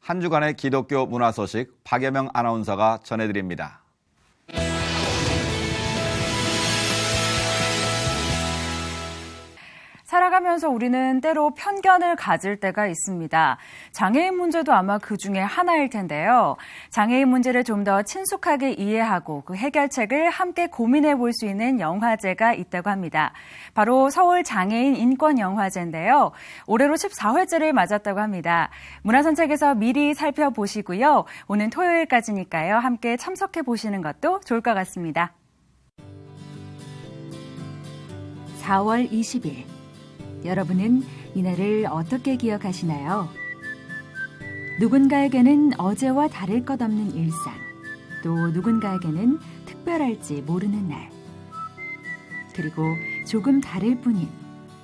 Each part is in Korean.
한 주간의 기독교 문화 소식 박예명 아나운서가 전해드립니다. 살아가면서 우리는 때로 편견을 가질 때가 있습니다. 장애인 문제도 아마 그 중에 하나일 텐데요. 장애인 문제를 좀 더 친숙하게 이해하고 그 해결책을 함께 고민해 볼 수 있는 영화제가 있다고 합니다. 바로 서울 장애인 인권영화제인데요. 올해로 14회째를 맞았다고 합니다. 문화선책에서 미리 살펴보시고요. 오는 토요일까지니까요. 함께 참석해 보시는 것도 좋을 것 같습니다. 4월 20일. 여러분은 이날을 어떻게 기억하시나요? 누군가에게는 어제와 다를 것 없는 일상, 또 누군가에게는 특별할지 모르는 날. 그리고 조금 다를 뿐인,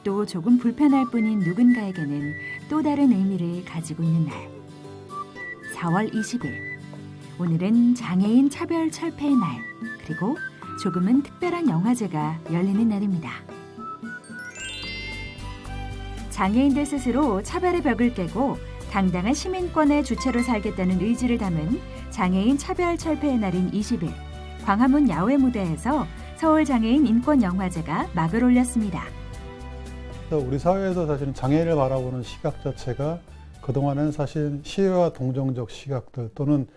또 조금 불편할 뿐인 누군가에게는 또 다른 의미를 가지고 있는 날. 4월 20일. 오늘은 장애인 차별 철폐의 날, 그리고 조금은 특별한 영화제가 열리는 날입니다. 장애인들 스스로 차별의 벽을 깨고 당당한 시민권의 주체로 살겠다는 의지를 담은 장애인 차별 철폐의 날인 20일, 광화문 야외 무대에서 서울 장애인 인권영화제가 막을 올렸습니다. 우리 사회에서 사실은 장애인을 바라보는 시각 자체가 그동안은 사실 시혜와 동정적 시각들 또는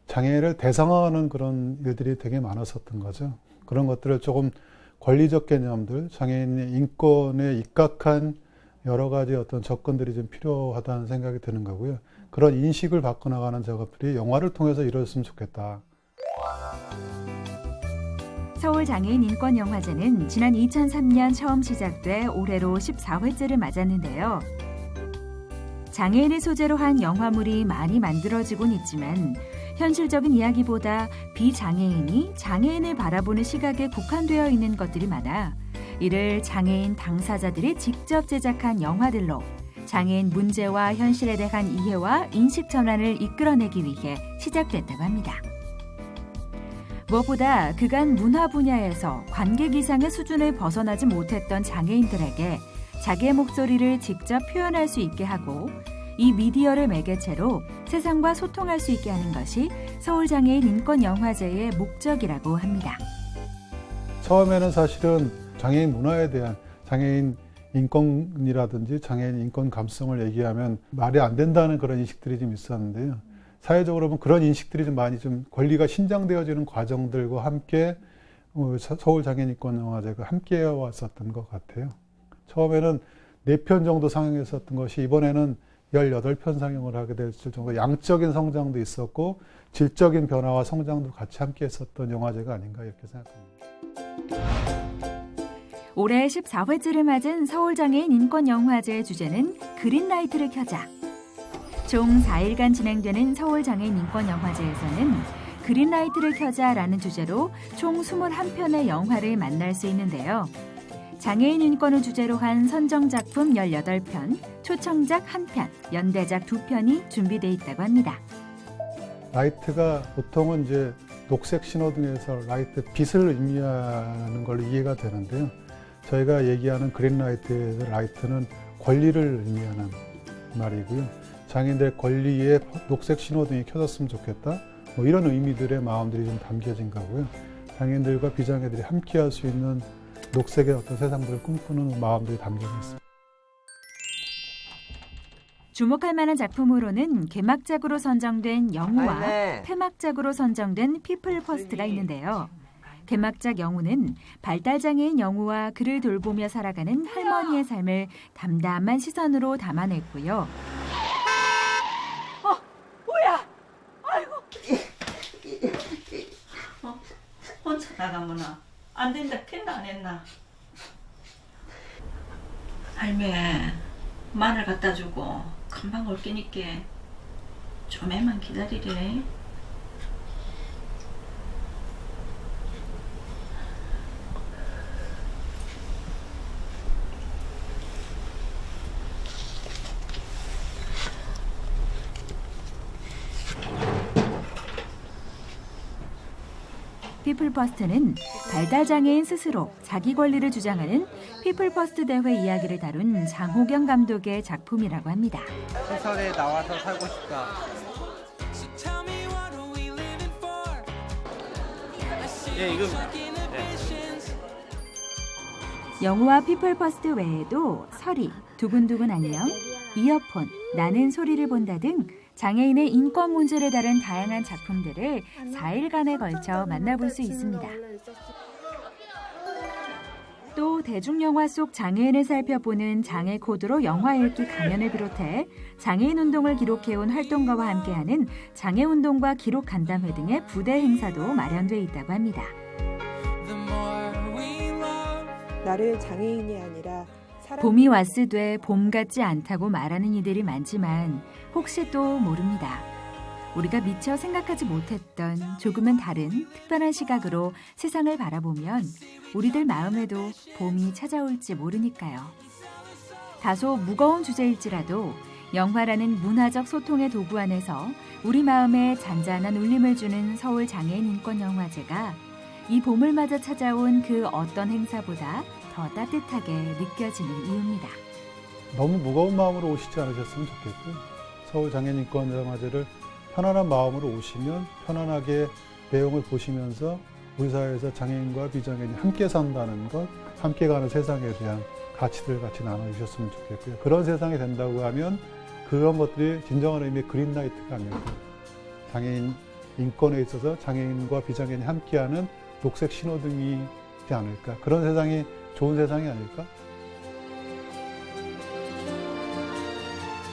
장애를 대상화하는 그런 일들이 되게 많았었던 거죠. 그런 것들을 조금 권리적 개념들, 장애인의 인권에 입각한 여러 가지 어떤 접근들이 좀 필요하다는 생각이 드는 거고요. 그런 인식을 바꿔나가는 작업들이 영화를 통해서 이루어졌으면 좋겠다. 서울 장애인 인권영화제는 지난 2003년 처음 시작돼 올해로 14회째를 맞았는데요. 장애인을 소재로 한 영화물이 많이 만들어지곤 있지만 현실적인 이야기보다 비장애인이 장애인을 바라보는 시각에 국한되어 있는 것들이 많아 이를 장애인 당사자들이 직접 제작한 영화들로 장애인 문제와 현실에 대한 이해와 인식 전환을 이끌어내기 위해 시작됐다고 합니다. 무엇보다 그간 문화 분야에서 관객 이상의 수준을 벗어나지 못했던 장애인들에게 자기의 목소리를 직접 표현할 수 있게 하고 이 미디어를 매개체로 세상과 소통할 수 있게 하는 것이 서울장애인 인권영화제의 목적이라고 합니다. 처음에는 사실은 장애인 문화에 대한 장애인 인권이라든지 장애인 인권 감수성을 얘기하면 말이 안 된다는 그런 인식들이 좀 있었는데요. 사회적으로 보면 그런 인식들이 좀 많이 좀 권리가 신장되어지는 과정들과 함께 서울 장애인 인권영화제가 함께 해왔었던 것 같아요. 처음에는 4편 정도 상영했었던 것이 이번에는 18편 상영을 하게 될 정도 양적인 성장도 있었고 질적인 변화와 성장도 같이 함께 했었던 영화제가 아닌가 이렇게 생각합니다. 올해 14회째를 맞은 서울장애인 인권영화제의 주제는 그린라이트를 켜자. 총 4일간 진행되는 서울장애인 인권영화제에서는 그린라이트를 켜자라는 주제로 총 21편의 영화를 만날 수 있는데요. 장애인 인권을 주제로 한 선정작품 18편, 초청작 1편, 연대작 2편이 준비되어 있다고 합니다. 라이트가 보통은 이제 녹색 신호등에서 라이트 빛을 의미하는 걸로 이해가 되는데요. 저희가 얘기하는 그린라이트의 라이트는 권리를 의미하는 말이고요. 장애인들의 권리에 녹색 신호등이 켜졌으면 좋겠다. 뭐 이런 의미들의 마음들이 좀 담겨진 거고요. 장애인들과 비장애들이 함께할 수 있는 녹색의 어떤 세상들을 꿈꾸는 마음들이 담겨 있습니다. 주목할 만한 작품으로는 개막작으로 선정된 영우와 폐막작으로 선정된 피플 퍼스트가 있는데요. 개막작 영우는 발달장애인 영우와 그를 돌보며 살아가는 할머니의 삶을 담담한 시선으로 담아냈고요. 뭐야? 아이고. 혼자 나가면은 안 된다 했나 안 했나? 할매 마늘 갖다 주고 금방 올 게니까 좀만 기다리래. 피플퍼스트는 발달장애인 스스로 자기 권리를 주장하는 피플퍼스트 대회 이야기를 다룬 장호경 감독의 작품이라고 합니다. 시설에 나와서 살고 싶다. 예, 이거 영화와 피플퍼스트 외에도 서리, 두근두근 안녕, 이어폰, 나는 소리를 본다 등 장애인의 인권 문제를 다룬 다양한 작품들을 4일간에 걸쳐 만나볼 수 있습니다. 또 대중영화 속 장애인을 살펴보는 장애 코드로 영화 읽기 강연을 비롯해 장애인 운동을 기록해온 활동가와 함께하는 장애운동과 기록 간담회 등의 부대 행사도 마련돼 있다고 합니다. 나를 장애인이 아니라 봄이 왔으되 봄 같지 않다고 말하는 이들이 많지만 혹시 또 모릅니다. 우리가 미처 생각하지 못했던 조금은 다른 특별한 시각으로 세상을 바라보면 우리들 마음에도 봄이 찾아올지 모르니까요. 다소 무거운 주제일지라도 영화라는 문화적 소통의 도구 안에서 우리 마음에 잔잔한 울림을 주는 서울 장애인 인권영화제가 이 봄을 맞아 찾아온 그 어떤 행사보다 더 따뜻하게 느껴지는 이유입니다. 너무 무거운 마음으로 오시지 않으셨으면 좋겠고요. 서울 장애인 인권영화제를 편안한 마음으로 오시면 편안하게 내용을 보시면서 우리 사회에서 장애인과 비장애인이 함께 산다는 것, 함께 가는 세상에 대한 가치들을 같이 나눠주셨으면 좋겠고요. 그런 세상이 된다고 하면 그런 것들이 진정한 의미의 그린라이트가 아니고 장애인 인권에 있어서 장애인과 비장애인이 함께하는 녹색 신호등이지 않을까. 그런 세상이 좋은 세상이 아닐까?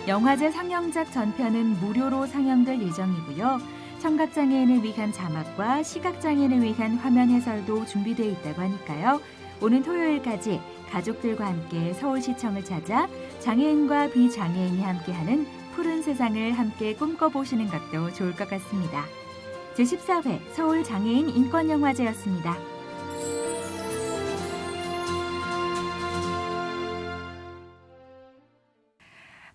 영화제 상영작 전편은 무료로 상영될 예정이고요. 청각장애인을 위한 자막과 시각장애인을 위한 화면 해설도 준비되어 있다고 하니까요. 오는 토요일까지 가족들과 함께 서울시청을 찾아 장애인과 비장애인이 함께하는 푸른 세상을 함께 꿈꿔보시는 것도 좋을 것 같습니다. 제14회 서울장애인 인권영화제였습니다.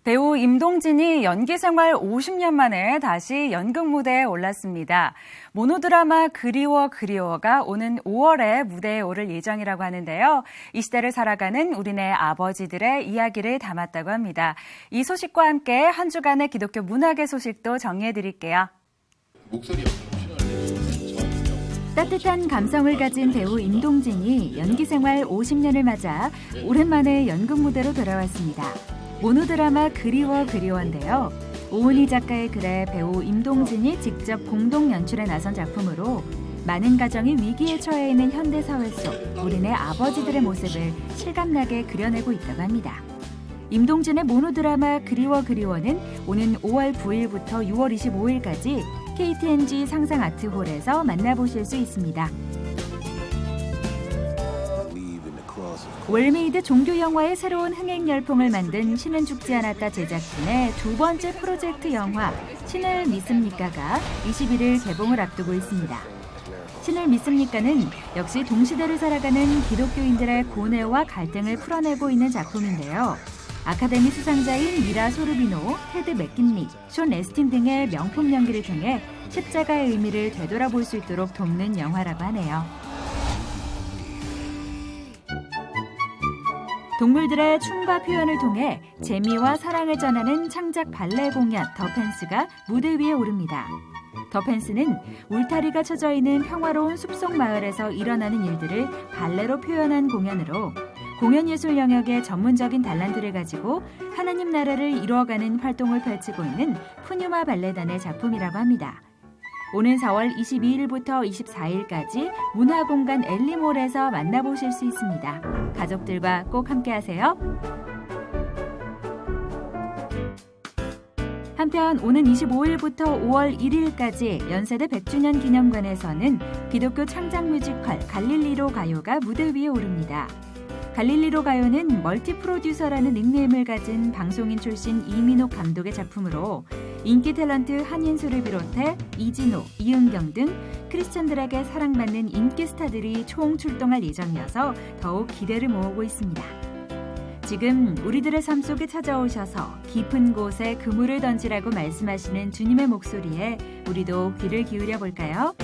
배우 임동진이 연기 생활 50년 만에 다시 연극 무대에 올랐습니다. 모노드라마 그리워가 오는 5월에 무대에 오를 예정이라고 하는데요. 이 시대를 살아가는 우리네 아버지들의 이야기를 담았다고 합니다. 이 소식과 함께 한 주간의 기독교 문학의 소식도 정리해드릴게요. 목소리 따뜻한 감성을 가진 배우 임동진이 연기 생활 50년을 맞아 오랜만에 연극 무대로 돌아왔습니다. 모노드라마 그리워인데요. 오은희 작가의 글에 배우 임동진이 직접 공동 연출에 나선 작품으로 많은 가정이 위기에 처해 있는 현대사회 속 우리네 아버지들의 모습을 실감나게 그려내고 있다고 합니다. 임동진의 모노드라마 그리워는 오는 5월 9일부터 6월 25일까지 KTNG 상상아트홀에서 만나보실 수 있습니다. 웰메이드 종교 영화의 새로운 흥행 열풍을 만든 신은 죽지 않았다 제작진의 두 번째 프로젝트 영화 신을 믿습니까가 21일 개봉을 앞두고 있습니다. 신을 믿습니까는 역시 동시대를 살아가는 기독교인들의 고뇌와 갈등을 풀어내고 있는 작품인데요. 아카데미 수상자인 미라 소르비노, 테드 맥킨리, 숀 에스틴 등의 명품 연기를 통해 십자가의 의미를 되돌아볼 수 있도록 돕는 영화라고 하네요. 동물들의 춤과 표현을 통해 재미와 사랑을 전하는 창작 발레 공연 더펜스가 무대 위에 오릅니다. 더펜스는 울타리가 쳐져 있는 평화로운 숲속 마을에서 일어나는 일들을 발레로 표현한 공연으로 공연예술 영역의 전문적인 달란트를 가지고 하나님 나라를 이루어가는 활동을 펼치고 있는 푸뉴마 발레단의 작품이라고 합니다. 오는 4월 22일부터 24일까지 문화공간 엘리몰에서 만나보실 수 있습니다. 가족들과 꼭 함께하세요. 한편 오는 25일부터 5월 1일까지 연세대 100주년 기념관에서는 기독교 창작 뮤지컬 갈릴리로 가요가 무대 위에 오릅니다. 갈릴리로 가요는 멀티 프로듀서라는 닉네임을 가진 방송인 출신 이민옥 감독의 작품으로 인기 탤런트 한인수를 비롯해 이진호, 이은경 등 크리스천들에게 사랑받는 인기 스타들이 총 출동할 예정이어서 더욱 기대를 모으고 있습니다. 지금 우리들의 삶 속에 찾아오셔서 깊은 곳에 그물을 던지라고 말씀하시는 주님의 목소리에 우리도 귀를 기울여 볼까요?